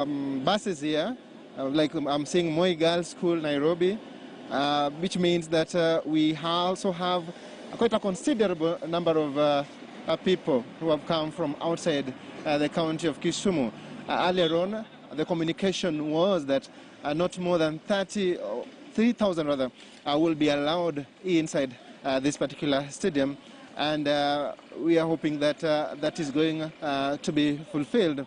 buses here, like I'm seeing Moi Girls School, Nairobi, which means that we also have quite a considerable number of people who have come from outside the county of Kisumu. Earlier on, the communication was that not more than 3,000 rather will be allowed inside this particular stadium, and we are hoping that that is going to be fulfilled.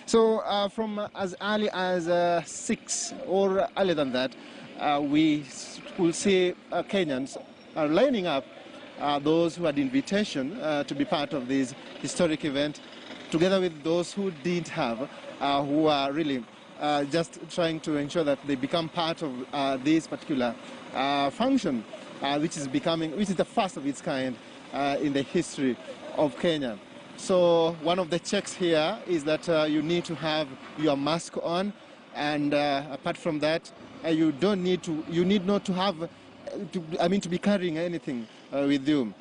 So from as early as 6 or earlier than that, we will see Kenyans lining up, those who had invitation to be part of this historic event, together with those who didn't have, who are really just trying to ensure that they become part of this particular function, which is the first of its kind in the history of Kenya. So one of the checks here is that you need to have your mask on, and apart from that, you need not to have, to be carrying anything with you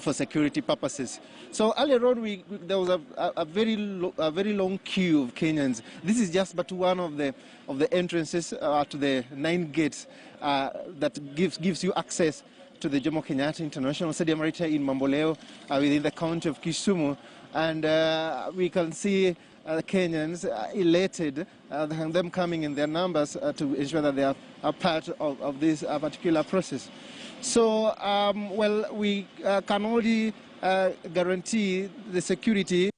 for security purposes. So earlier on, there was a very long queue of Kenyans. This is just but one of the entrances to the 9 gates that gives you access to the Jomo Kenyatta International Stadium right here in Mamboleo, within the county of Kisumu, and we can see Kenyans elated, them coming in their numbers to ensure that they are a part of this particular process. So, well, we can only guarantee the security.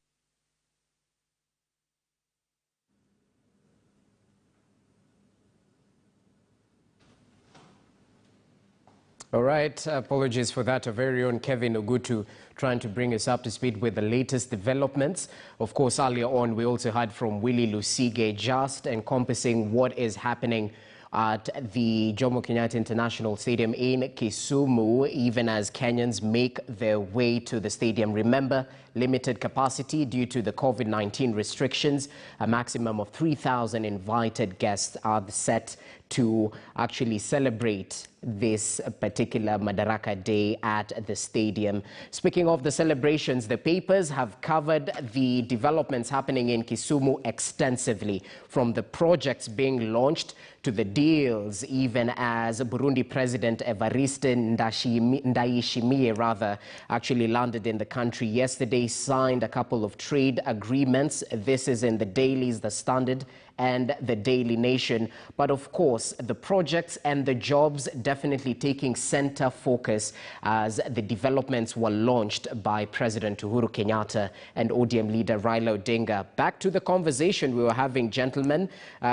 All right, apologies for that. Our very own Kevin Ogutu trying to bring us up to speed with the latest developments. Of course, earlier on, we also heard from Willie Lusige, just encompassing what is happening at the Jomo Kenyatta International Stadium in Kisumu, even as Kenyans make their way to the stadium. Remember, limited capacity due to the COVID-19 restrictions. A maximum of 3,000 invited guests are set to actually celebrate this particular Madaraka Day at the stadium. Speaking of the celebrations, the papers have covered the developments happening in Kisumu extensively, from the projects being launched to the deals, even as Burundi President Evariste Ndayishimiye actually landed in the country yesterday, signed a couple of trade agreements. This is in the dailies, The Standard and the Daily Nation. But of course, the projects and the jobs definitely taking center focus as the developments were launched by President Uhuru Kenyatta and ODM leader Raila Odinga. Back to the conversation we were having, gentlemen.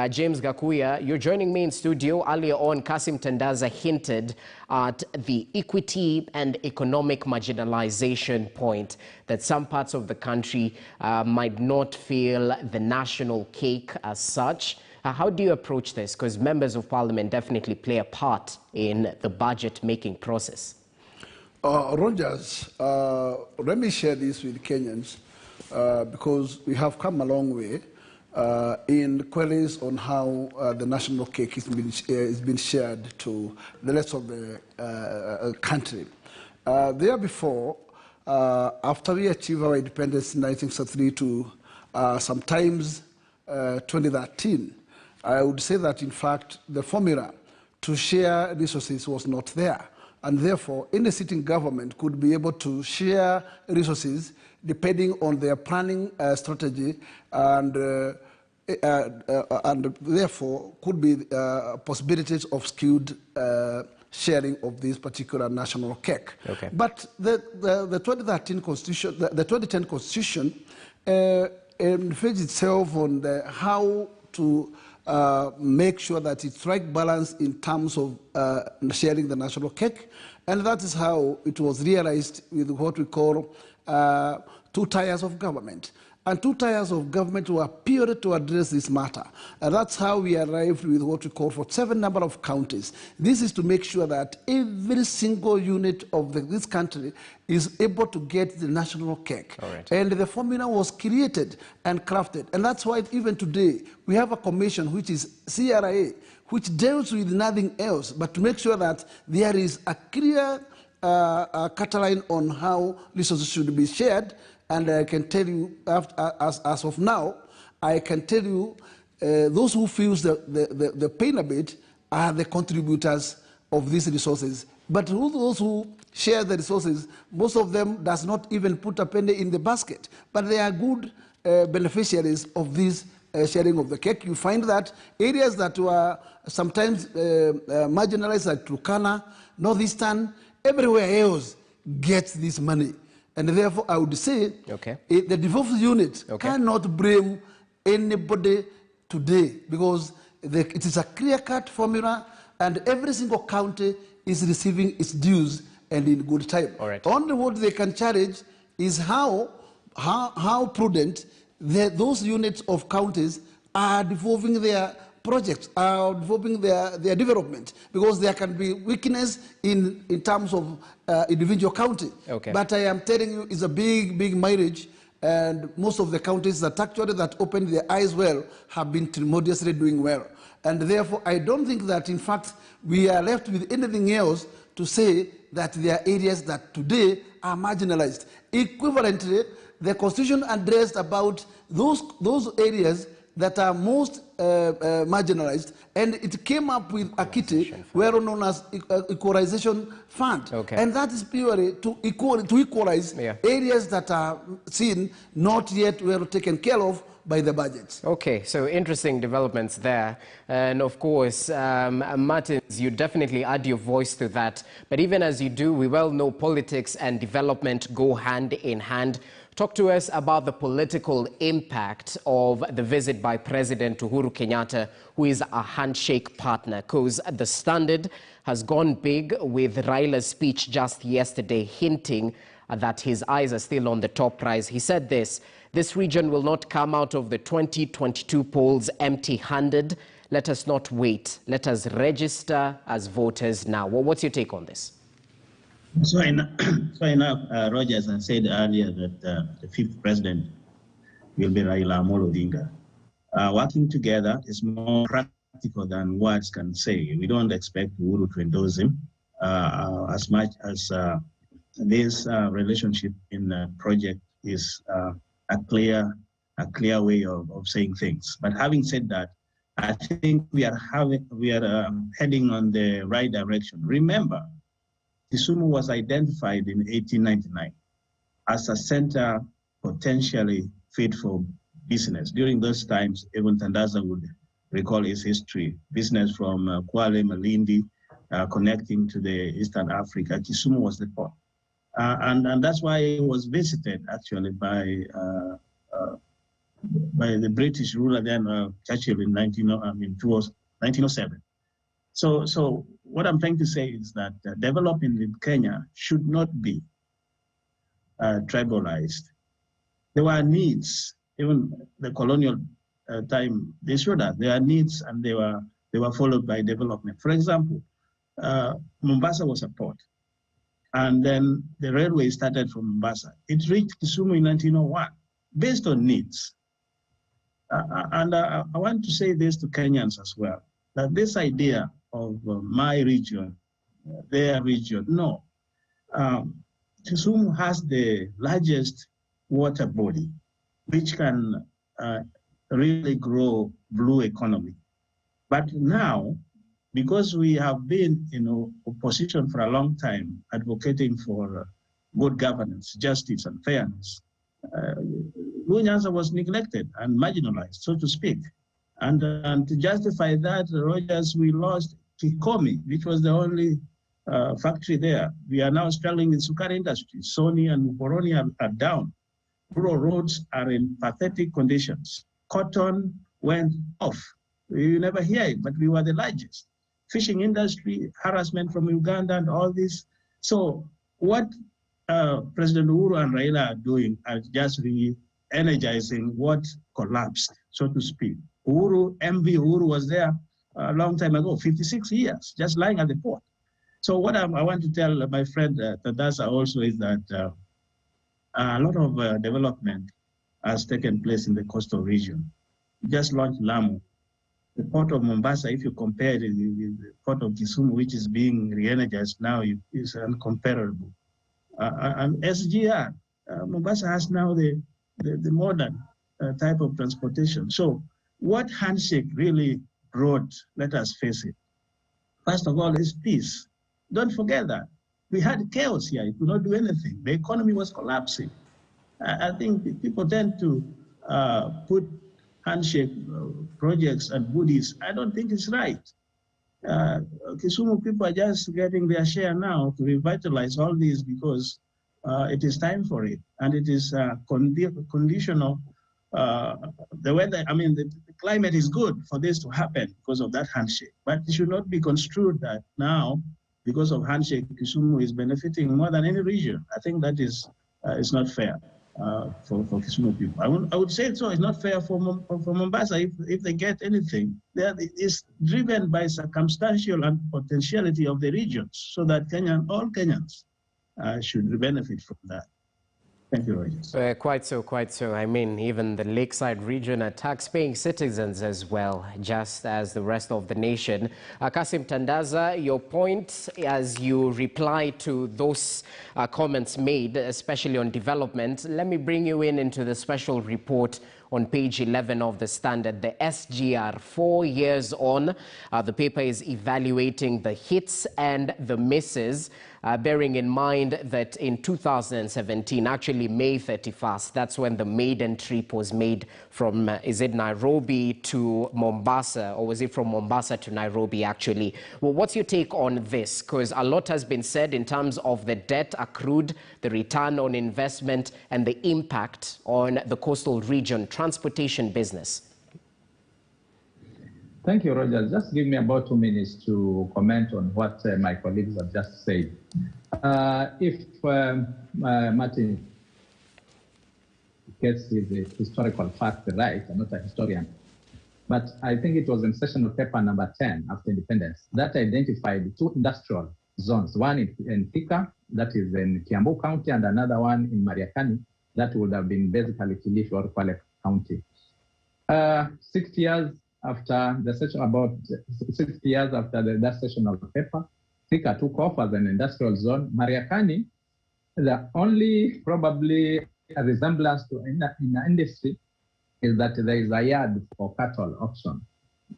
James Gakuya, you're joining me in studio. Earlier on, Kasim Tandaza hinted at the equity and economic marginalization point, that some parts of the country might not feel the national cake as such. How do you approach this? Because members of parliament definitely play a part in the budget-making process. Rogers, let me share this with Kenyans because we have come a long way in queries on how the national cake is being shared to the rest of the country. Therefore, after we achieved our independence in 1963 to sometimes 2013, I would say that, in fact, the formula to share resources was not there. And therefore, any sitting government could be able to share resources depending on their planning strategy, and therefore could be possibilities of skewed sharing of this particular national cake. Okay. But the 2013 constitution, the 2010 constitution, engaged itself on how to make sure that it strikes balance in terms of sharing the national cake, and that is how it was realized with what we call 2 tiers of government. And 2 tiers of government were period to address this matter. And that's how we arrived with what we call for 7 number of counties. This is to make sure that every single unit of this country is able to get the national cake. Right. And the formula was created and crafted. And that's why even today we have a commission, which is CRA, which deals with nothing else but to make sure that there is a clear cut-line on how resources should be shared. And I can tell you, as of now, I can tell you those who feel the pain a bit are the contributors of these resources. But those who share the resources, most of them does not even put a penny in the basket. But they are good beneficiaries of this sharing of the cake. You find that areas that were sometimes marginalized, like Turkana, Northeastern, everywhere else gets this money. And therefore, I would say the devolved unit cannot blame anybody today, because it is a clear-cut formula, and every single county is receiving its dues and in good time. Only what they can challenge is how prudent those units of counties are devolving their projects, are developing their development, because there can be weakness in terms of individual county. But I am telling you, it's a big mileage, and most of the counties that opened their eyes well have been tremendously doing well. And therefore, I don't think that, in fact, we are left with anything else to say that there are areas that today are marginalized. Equivalently, the Constitution addressed about those areas that are most marginalized, and it came up with a kitty, well known as Equalization Fund. And that is purely to equalize areas that are seen not yet well taken care of by the budgets. Okay, so interesting developments there. And of course, Martins, you definitely add your voice to that. But even as you do, we well know politics and development go hand in hand. Talk to us about the political impact of the visit by President Uhuru Kenyatta, who is a handshake partner, because the Standard has gone big with Raila's speech just yesterday, hinting that his eyes are still on the top prize. He said this region will not come out of the 2022 polls empty-handed. Let us not wait. Let us register as voters now. Well, what's your take on this? So enough, Rogers has said earlier that the fifth president will be Raila Amolo Odinga. Working together is more practical than words can say. We don't expect Uhuru to endorse him as much as this relationship in the project is a clear way of saying things. But having said that, I think we are heading on the right direction. Remember, Kisumu was identified in 1899 as a center potentially fit for business. During those times, even Tandaza would recall his history. Business from Kwale, Malindi, connecting to the Eastern Africa. Kisumu was the port. And that's why it was visited actually by the British ruler then, Churchill, in 1907. So what I'm trying to say is that development in Kenya should not be tribalized. There were needs, even the colonial time, they showed that there are needs, and they were followed by development. For example, Mombasa was a port, and then the railway started from Mombasa. It reached Kisumu in 1901, based on needs. And I want to say this to Kenyans as well, that this idea of my region, their region, no. Kisumu has the largest water body, which can really grow blue economy. But now, because we have been in opposition for a long time, advocating for good governance, justice, and fairness, Nyanza was neglected and marginalized, so to speak. And to justify that, Rogers, we lost Kikomi, which was the only factory there. We are now struggling in sukari industry. Sony and Muhoroni are down. Rural roads are in pathetic conditions. Cotton went off. You never hear it, but we were the largest. Fishing industry, harassment from Uganda, and all this. So what President Uhuru and Raila are doing are just re-energizing what collapsed, so to speak. MV Uhuru was there a long time ago, 56 years, just lying at the port. So what I want to tell my friend Tadasa also is that a lot of development has taken place in the coastal region. We just launched Lamu. The port of Mombasa, if you compare it with the port of Kisumu, which is being re-energized now, is uncomparable. And SGR, Mombasa has now the modern type of transportation. So what handshake really brought, let us face it, first of all, is peace. Don't forget that. We had chaos here. You could not do anything. The economy was collapsing. I think people tend to put handshake projects and goodies. I don't think it's right. Kisumu people are just getting their share now to revitalize all these because it is time for it. And it is conditional. The weather, I mean, the climate is good for this to happen because of that handshake. But it should not be construed that now, because of handshake, Kisumu is benefiting more than any region. I think that is not fair for Kisumu people. I would say so. It's not fair for Mombasa if they get anything. It's driven by circumstantial and potentiality of the regions, so that all Kenyans should benefit from that. Thank you, Rogers. Quite so. I mean, even the Lakeside region are tax-paying citizens as well, just as the rest of the nation. Kasim Tandaza, your point as you reply to those comments made, especially on development, let me bring you into the special report on page 11 of the Standard, the SGR. 4 years on, the paper is evaluating the hits and the misses, bearing in mind that in 2017, actually May 31st, that's when the maiden trip was made from, is it Nairobi to Mombasa, or was it from Mombasa to Nairobi actually? Well, what's your take on this? Because a lot has been said in terms of the debt accrued, the return on investment, and the impact on the coastal region transportation business. Thank you, Roger. Just give me about 2 minutes to comment on what my colleagues have just said. If Martin gets his historical fact right, I'm not a historian, but I think it was in sessional paper number 10 after independence that identified 2 industrial zones, one in Thika, that is in Kiambu County, and another one in Mariakani, that would have been basically Kilifi or Kwale County. 6 years after the session, about 60 years after that sessional paper, Thika took off as an industrial zone. Mariakani, the only probably a resemblance to in the industry is that there is a yard for cattle auction,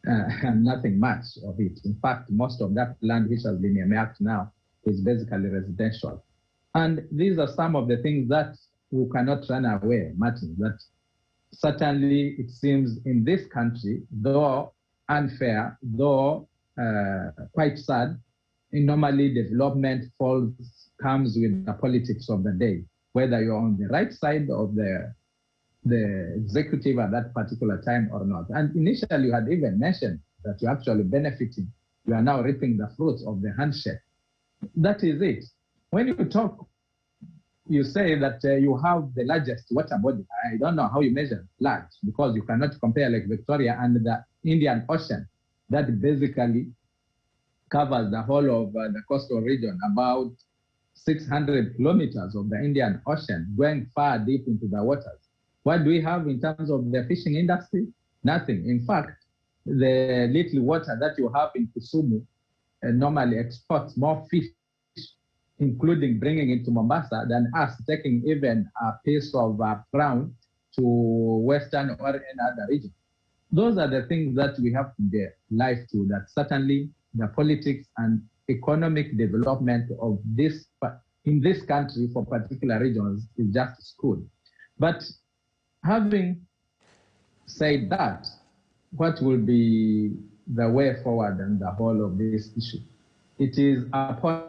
and nothing much of it. In fact, most of that land which has been earmarked now is basically residential. And these are some of the things that we cannot run away, Martin, that certainly it seems in this country, though unfair, though quite sad, normally development comes with the politics of the day, whether you're on the right side of the executive at that particular time or not. And initially you had even mentioned that you're actually benefiting. You are now reaping the fruits of the handshake. That is it. When you talk, you say that you have the largest water body. I don't know how you measure large, because you cannot compare Lake Victoria and the Indian Ocean that basically covers the whole of the coastal region, about 600 kilometers of the Indian Ocean, going far deep into the waters. What do we have in terms of the fishing industry? Nothing. In fact, the little water that you have in Kisumu normally exports more fish, including bringing it to Mombasa, than us taking even a piece of ground to Western or any other region. Those are the things that we have to be alive to, that certainly the politics and economic development of this, in this country for particular regions, is just screwed. But having said that, what will be the way forward and the whole of this issue? It is upon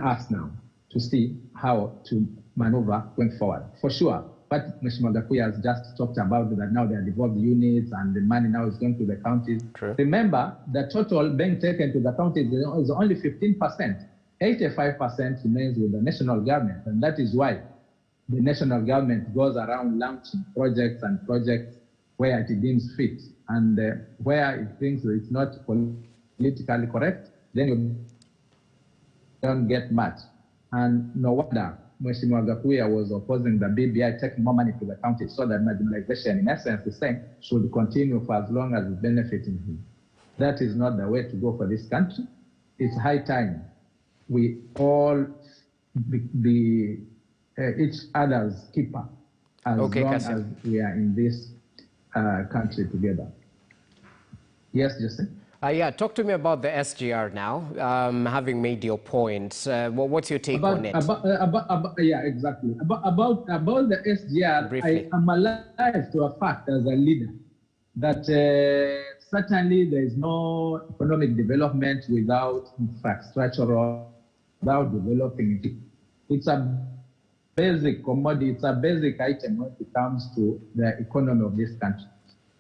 us now to see how to maneuver going forward. For sure, what Mheshimiwa Gakuya has just talked about, that now they are devolved units and the money now is going to the counties. True. Remember, the total being taken to the counties is only 15%. 85% remains with the national government, and that is why the national government goes around launching projects where it deems fit, and where it thinks it's not politically correct, then you don't get much. And no wonder Mheshimiwa Gakuya was opposing the BBI taking more money to the county, so that marginalization, in essence, the same, should continue for as long as it's benefiting him. That is not the way to go for this country. It's high time we all be each other's keeper, as long as we are in this country together. Yes, Justin? Yeah, talk to me about the SGR now. Having made your point, what's your take on it? Yeah, exactly. About the SGR, Briefly. I am alive to a fact as a leader that certainly there is no economic development without infrastructural, without developing it. It's a basic commodity, it's a basic item when it comes to the economy of this country.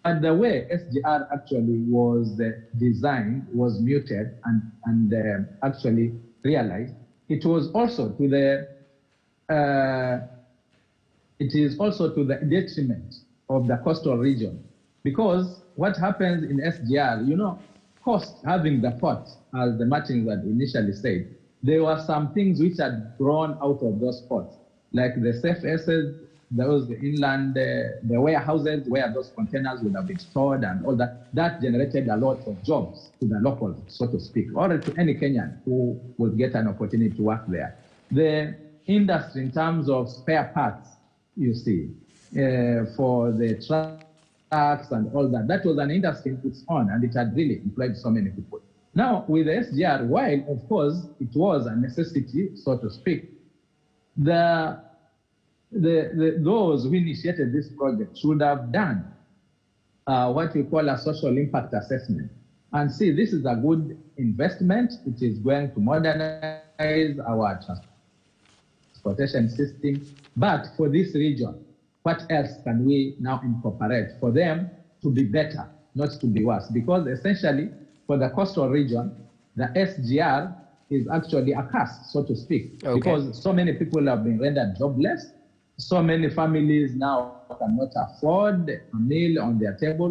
And the way SGR actually was designed, was muted and actually realized, it was also to the it is also to the detriment of the coastal region. Because what happens in SGR, you know, cost having the port, as the Martins had initially said, there were some things which had grown out of those ports, like the safe assets, those the inland, the warehouses where those containers would have been stored and all that. That generated a lot of jobs to the locals, so to speak, or to any Kenyan who would get an opportunity to work there. The industry in terms of spare parts, you see, for the trucks and all that, that was an industry in its own, and it had really employed so many people. Now, with the SGR, while, of course, it was a necessity, so to speak, those who initiated this project should have done what we call a social impact assessment. And see, this is a good investment. It is going to modernize our transportation system. But for this region, what else can we now incorporate for them to be better, not to be worse? Because essentially, for the coastal region, the SGR is actually a curse, so to speak, because so many people have been rendered jobless. So many families now cannot afford a meal on their table,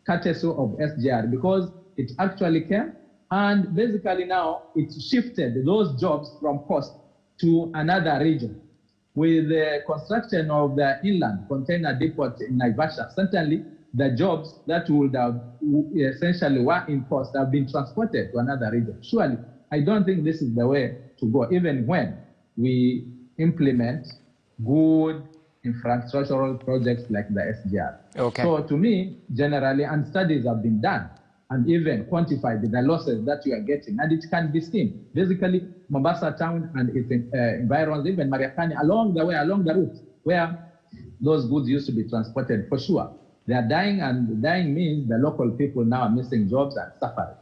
courtesy of SGR, because it actually came and basically now it shifted those jobs from coast to another region. With the construction of the inland container depot in Naivasha, certainly the jobs that would have essentially were in cost have been transported to another region. Surely, I don't think this is the way to go, even when we implement good infrastructural projects like the SGR. So to me, generally, and studies have been done and even quantified the losses that you are getting, and it can be seen. Basically, Mombasa town and its environs, even Mariakani, along the way, along the route where those goods used to be transported, for sure. They are dying, and dying means the local people now are missing jobs and suffering.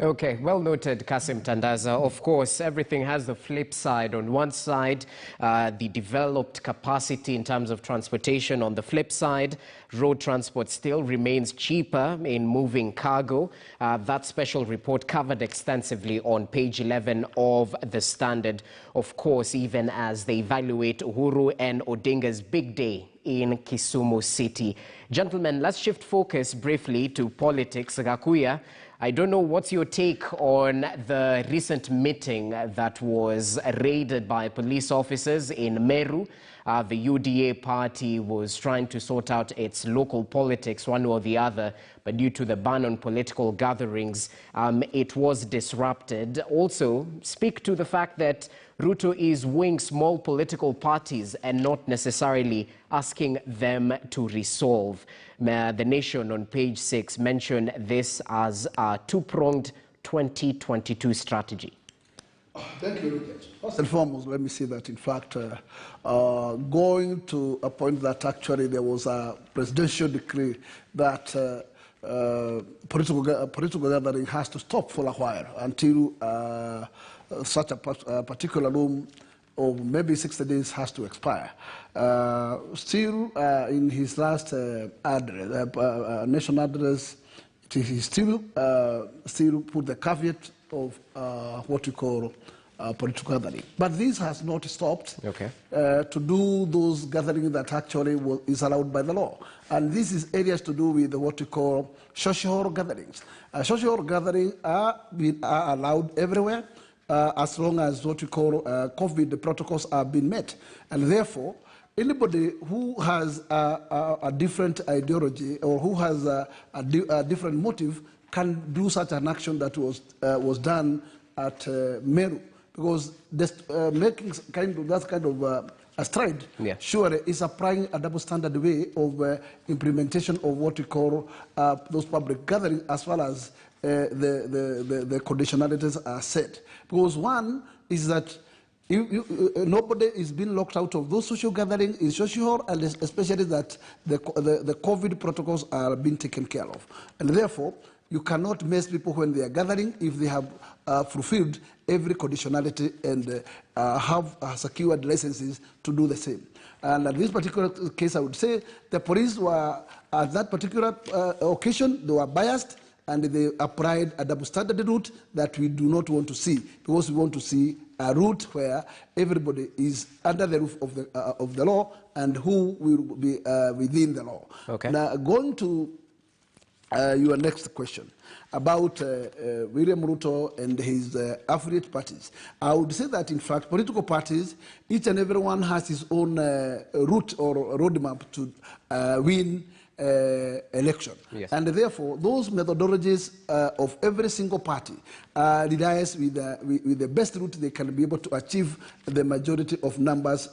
Okay, well noted, Kasim Tandaza. Of course, everything has the flip side. On one side, the developed capacity in terms of transportation. On the flip side, road transport still remains cheaper in moving cargo. That special report covered extensively on page 11 of the Standard. Of course, even as they evaluate Uhuru and Odinga's big day in Kisumu City. Gentlemen, let's shift focus briefly to politics. Gakuya, I don't know what's your take on the recent meeting that was raided by police officers in Meru. The UDA party was trying to sort out its local politics, one or the other, but due to the ban on political gatherings, it was disrupted. Also, speak to the fact that Ruto is wooing small political parties and not necessarily asking them to resolve. The Nation on page 6 mentioned this as a two-pronged 2022 strategy. Thank you, Richard. First and foremost, let me say that, in fact, going to a point that actually there was a presidential decree that political gathering has to stop for a while until such a particular room of maybe 60 days has to expire. Still, in his last address, national address, he still put the caveat of what we call political gathering. But this has not stopped to do those gatherings that actually is allowed by the law. And this is areas to do with what we call social gatherings. Social gatherings are allowed everywhere as long as what we call COVID protocols are being met. And therefore, anybody who has a different ideology or who has a different motive can do such an action that was done at Meru, because making that kind of astride, Yeah. surely is applying a double standard way of implementation of what we call those public gatherings, as well as the conditionalities are set. Because one is that nobody is being locked out of those social gatherings in social hall, and especially that the COVID protocols are being taken care of. And therefore, you cannot mess people when they are gathering if they have fulfilled every conditionality and have secured licenses to do the same. And in this particular case, I would say the police were, at that particular occasion, they were biased, and they applied a double standard route that we do not want to see, because we want to see a route where everybody is under the roof of the law and who will be within the law. Okay. Now, going to your next question about William Ruto and his affiliate parties, I would say that, in fact, political parties, each and every one has his own route or roadmap to win election. Yes. And therefore, those methodologies of every single party relies with the best route they can be able to achieve the majority of numbers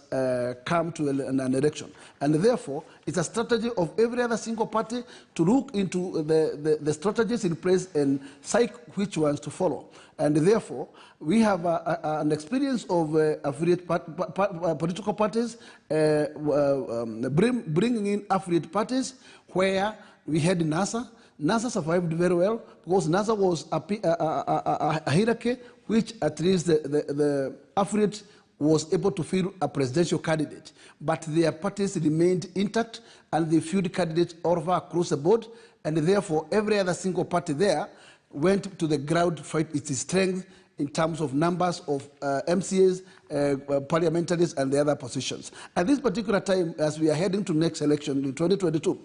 come to an election. And therefore, it's a strategy of every other single party to look into the strategies in place and cite which ones to follow. And therefore, we have an experience of affiliate political parties bringing in affiliate parties where we had NASA. NASA survived very well because NASA was a hierarchy which at least the affiliate was able to field a presidential candidate. But their parties remained intact and they fielded candidates all over across the board. And therefore, every other single party there went to the ground to fight its strength in terms of numbers of MCAs, parliamentaries, and the other positions. At this particular time, as we are heading to next election in 2022,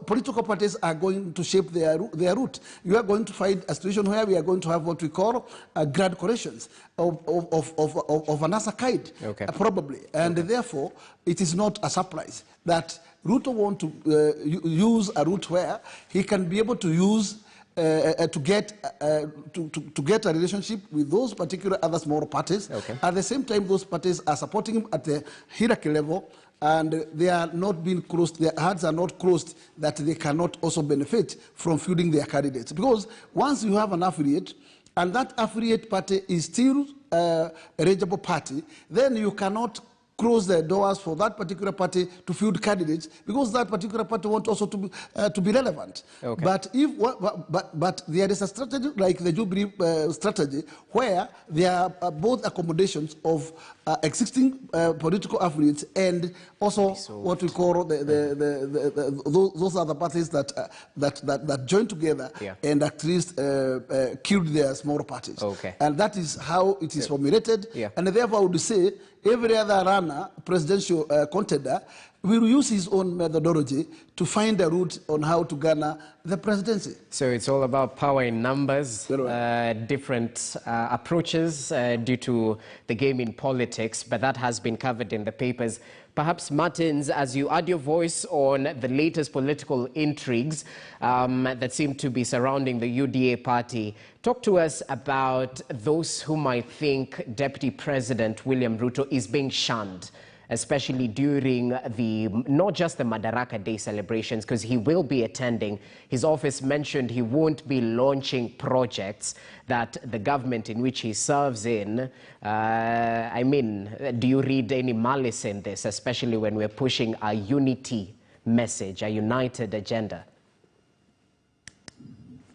political parties are going to shape their route. You are going to find a situation where we are going to have what we call grand coalitions of an NASA kind, okay. Probably. And therefore, it is not a surprise that Ruto want to use a route where he can be able to use to get a relationship with those particular other small parties. Okay. At the same time, those parties are supporting him at the hierarchy level, and they are not being closed, their hearts are not closed that they cannot also benefit from fielding their candidates. Because once you have an affiliate, and that affiliate party is still a eligible party, then you cannot close the doors for that particular party to field candidates, because that particular party wants also to be relevant. Okay. But there is a strategy like the Jubilee strategy where there are both accommodations of existing political affiliates and also what we call those other parties that join together, yeah, and at least killed their smaller parties. Okay. And that is how it is formulated. Yeah. And therefore, I would say every other runner, presidential contender, will use his own methodology to find a route on how to garner the presidency. So it's all about power in numbers, different approaches due to the game in politics, but that has been covered in the papers. Perhaps, Martins, as you add your voice on the latest political intrigues that seem to be surrounding the UDA party, talk to us about those who might think Deputy President William Ruto is being shunned, especially during not just the Madaraka Day celebrations, because he will be attending. His office mentioned he won't be launching projects that the government in which he serves in. I mean, do you read any malice in this, especially when we're pushing a unity message, a united agenda?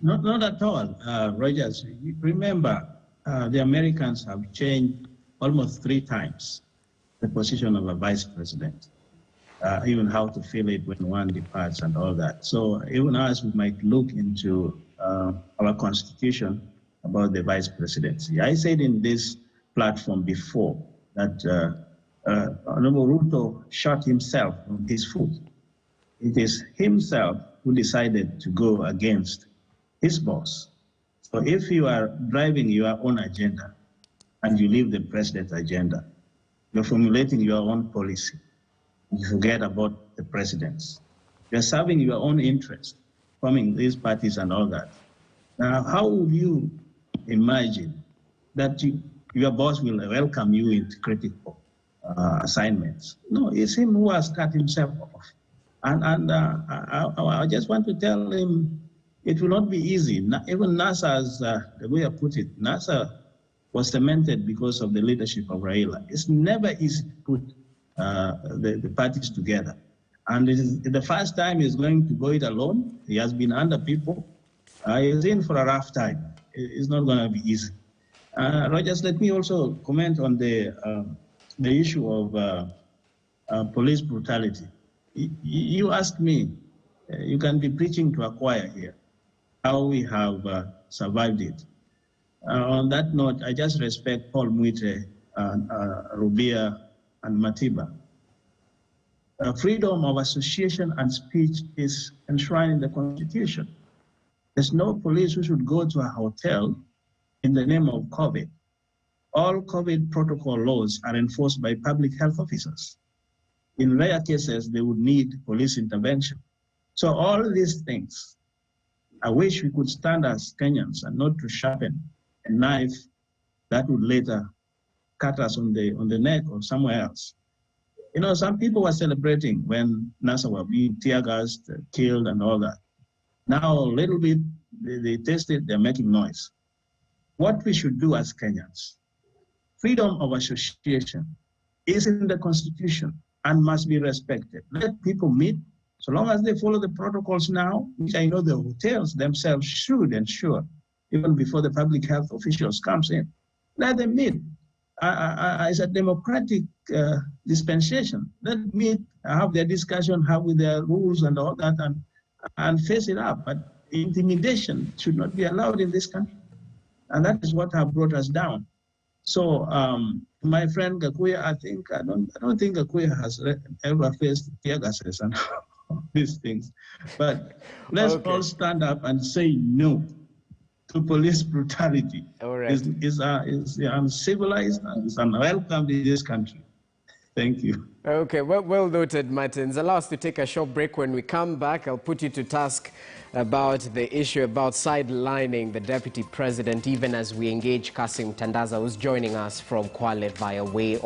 Not at all, Rogers. Remember, the Americans have changed almost 3 times the position of a vice president, even how to fill it when one departs and all that. So even as we might look into our constitution about the vice presidency. I said in this platform before that Honorable Ruto shot himself on his foot. It is himself who decided to go against his boss. So if you are driving your own agenda and you leave the president's agenda, you're formulating your own policy. You forget about the president's. You're serving your own interest, forming these parties and all that. Now, how would you imagine that your boss will welcome you into critical assignments. No, it's him who has cut himself off. And I just want to tell him it will not be easy. Even NASA's, the way I put it, NASA was cemented because of the leadership of Raila. It's never easy to put the parties together. And it is the first time he's going to go it alone. He has been under people. He's in for a rough time. It's not going to be easy. Rogers, let me also comment on the issue of police brutality. You asked me, you can be preaching to a choir here, how we have survived it. On that note, I just respect Paul Mwite, Rubia, and Matiba. Freedom of association and speech is enshrined in the Constitution. There's no police who should go to a hotel in the name of COVID. All COVID protocol laws are enforced by public health officers. In rare cases, they would need police intervention. So all these things, I wish we could stand as Kenyans and not to sharpen a knife that would later cut us on the neck or somewhere else. You know, some people were celebrating when NASA were being tear gassed, killed, and all that. Now, a little bit, they taste it, they're making noise. What we should do as Kenyans, freedom of association is in the Constitution and must be respected. Let people meet, so long as they follow the protocols now, which I know the hotels themselves should ensure, even before the public health officials comes in. Let them meet. It's a democratic dispensation. Let them meet, have their discussion, have with their rules and all that, and face it up. But intimidation should not be allowed in this country. And that is what have brought us down. So, my friend Gakuya, I don't think Gakuya has ever faced tear gases and these things. But let's all stand up and say no to police brutality. All right. It's uncivilized and it's unwelcome in this country. Thank you. Okay, well noted, Martins. Allow us to take a short break. When we come back, I'll put you to task about the issue about sidelining the deputy president, even as we engage Kasim Tandaza, who's joining us from Kwale via way of